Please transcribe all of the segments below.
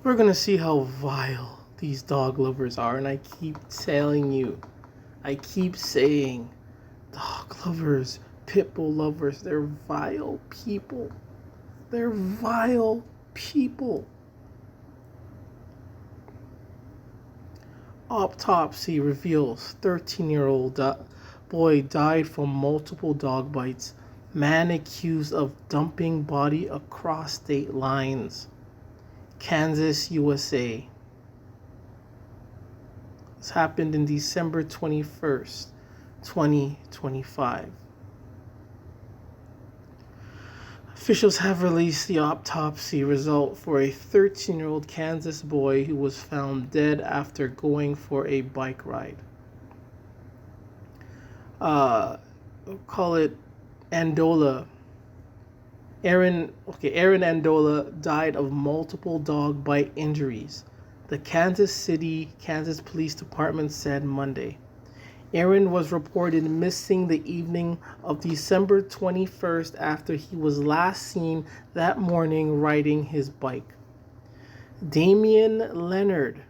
We're gonna see how vile these dog lovers are, and I keep telling you, I keep saying, dog lovers, pit bull lovers, they're vile people. They're vile people. Autopsy reveals 13-year-old boy died from multiple dog bites. Man accused of dumping body across state lines. Kansas, USA. This happened in December 21st, 2025. Officials have released the autopsy result for a 13-year-old Kansas boy who was found dead after going for a bike ride. We'll call it Andola. Aaron Andola died of multiple dog bite injuries, the Kansas City, Kansas Police Department said Monday. Aaron was reported missing the evening of December 21st after he was last seen that morning riding his bike. Damian Leonard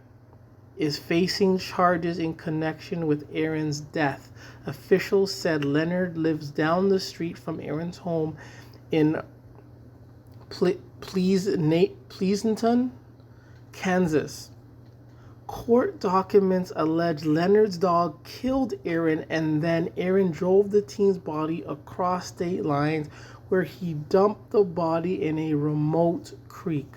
is facing charges in connection with Aaron's death. Officials said Leonard lives down the street from Aaron's home in Pleasanton, Kansas. Court documents allege Leonard's dog killed Aaron, and then Aaron drove the teen's body across state lines where he dumped the body in a remote creek.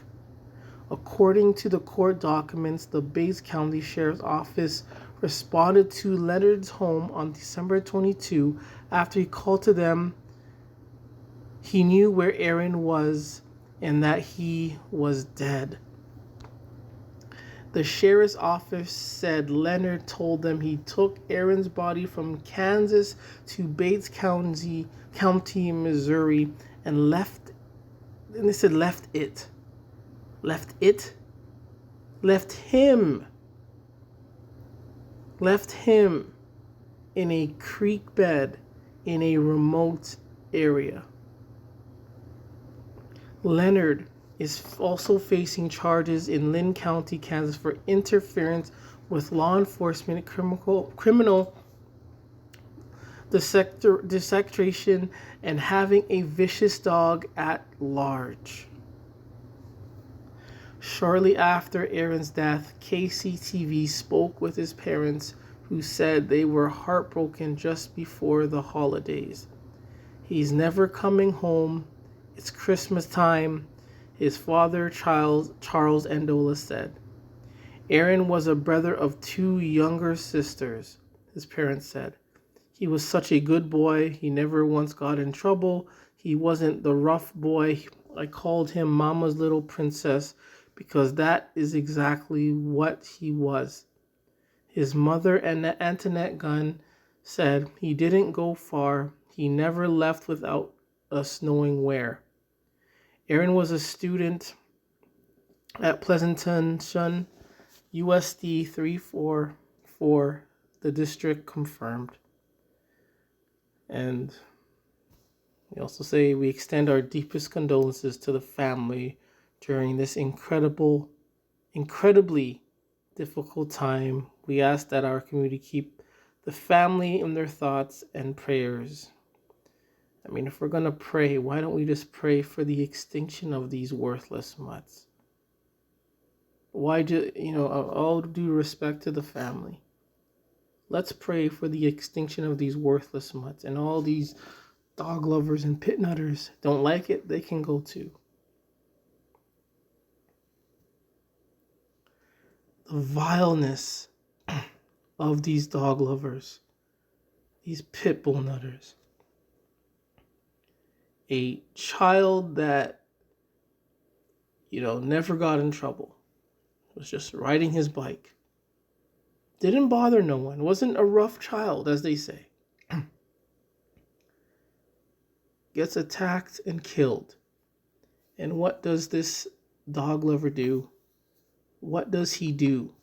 According to the court documents, the Bates County Sheriff's Office responded to Leonard's home on December 22 after he called to them. He knew where Aaron was and that he was dead. The sheriff's office said Leonard told them he took Aaron's body from Kansas to Bates County, Missouri, and left him in a creek bed in a remote area. Leonard is also facing charges in Lynn County, Kansas for interference with law enforcement, criminal desecration, and having a vicious dog at large. Shortly after Aaron's death, KCTV spoke with his parents, who said they were heartbroken just before the holidays. He's never coming home. It's Christmas time, his father, Charles Andola, said. Aaron was a brother of two younger sisters, his parents said. He was such a good boy. He never once got in trouble. He wasn't the rough boy. I called him Mama's little princess because that is exactly what he was. His mother, Antoinette Gunn, said he didn't go far. He never left without us knowing where. Aaron was a student at Pleasanton, USD 344, the district confirmed. And we also say we extend our deepest condolences to the family during this incredibly difficult time. We ask that our community keep the family in their thoughts and prayers. I mean, if we're going to pray, why don't we just pray for the extinction of these worthless mutts? Why do, all due respect to the family, let's pray for the extinction of these worthless mutts, and all these dog lovers and pit nutters don't like it, they can go too. The vileness of these dog lovers, these pit bull nutters. A child that, never got in trouble, was just riding his bike, didn't bother no one, wasn't a rough child, as they say, gets attacked and killed. And what does this dog lover do? What does he do?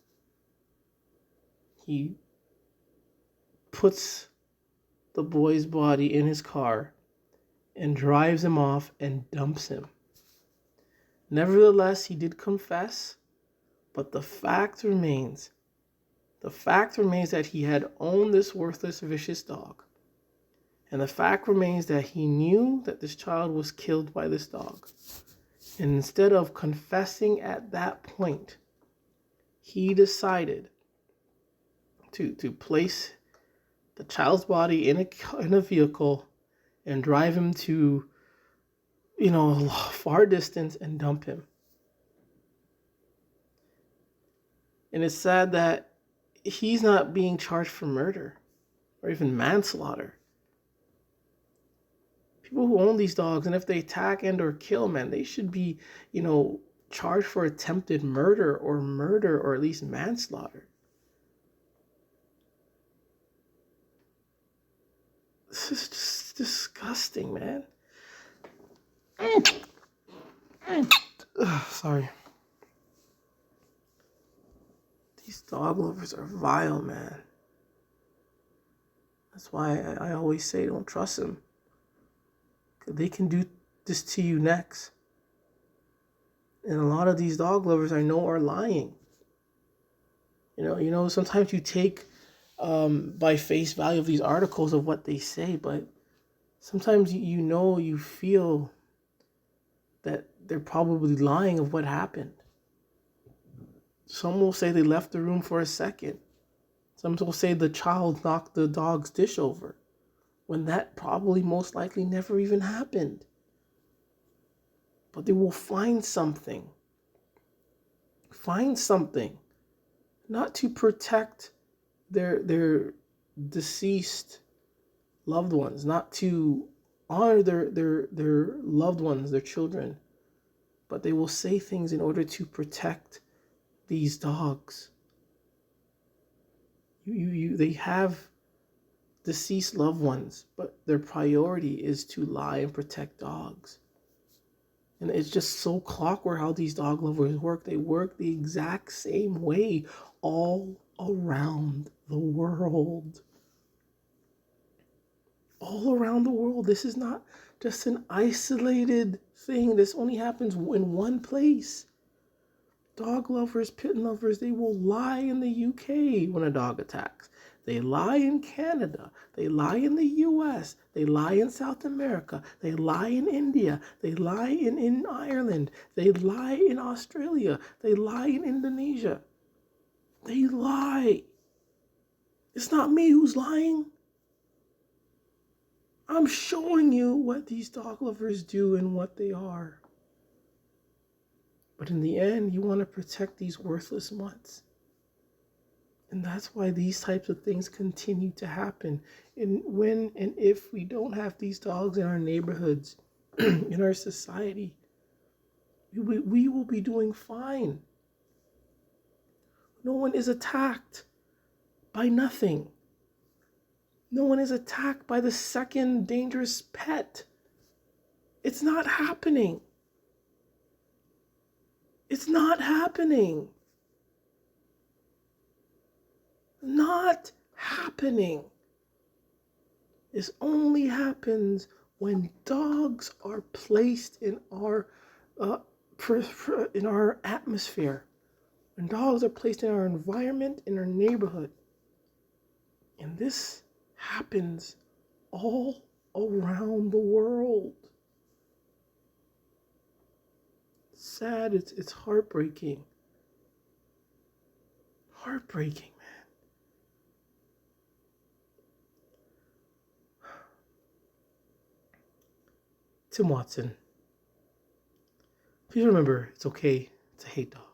He puts the boy's body in his car and drives him off and dumps him. Nevertheless, he did confess But the fact remains that he had owned this worthless, vicious dog. And the fact remains that he knew that this child was killed by this dog. And instead of confessing at that point, he decided to place the child's body in a vehicle and drive him to, a far distance and dump him. And it's sad that he's not being charged for murder or even manslaughter. People who own these dogs, and if they attack and or kill, man, they should be, charged for attempted murder or at least manslaughter. This is just disgusting, man. Sorry. These dog lovers are vile, man. That's why I always say don't trust them. Because they can do this to you next. And a lot of these dog lovers I know are lying. Sometimes you take by face value of these articles of what they say, but sometimes you feel that they're probably lying of what happened. Some will say they left the room for a second. Some will say the child knocked the dog's dish over, when that probably most likely never even happened. But they will find something. Not to protect their deceased loved ones, not to honor their loved ones, their children, but they will say things in order to protect these dogs. They have deceased loved ones, but their priority is to lie and protect dogs. And it's just so clockwork how these dog lovers work. They work the exact same way all around the world. All around the world. This is not just an isolated thing. This only happens in one place. Dog lovers, pit lovers, they will lie in the UK when a dog attacks. They lie in Canada. They lie in the US. They lie in South America. They lie in India. They lie in Ireland. They lie in Australia. They lie in Indonesia. They lie. It's not me who's lying. I'm showing you what these dog lovers do and what they are. But in the end, you want to protect these worthless mutts. And that's why these types of things continue to happen. And when and if we don't have these dogs in our neighborhoods, in our society, we will be doing fine. No one is attacked by nothing. No one is attacked by the second dangerous pet. It's not happening. It's not happening. Not happening. This only happens when dogs are placed in our atmosphere. When dogs are placed in our environment, in our neighborhood. And this happens all around the world. It's sad, it's heartbreaking. Heartbreaking, man. Tim Watson. Please remember, it's okay to hate dogs.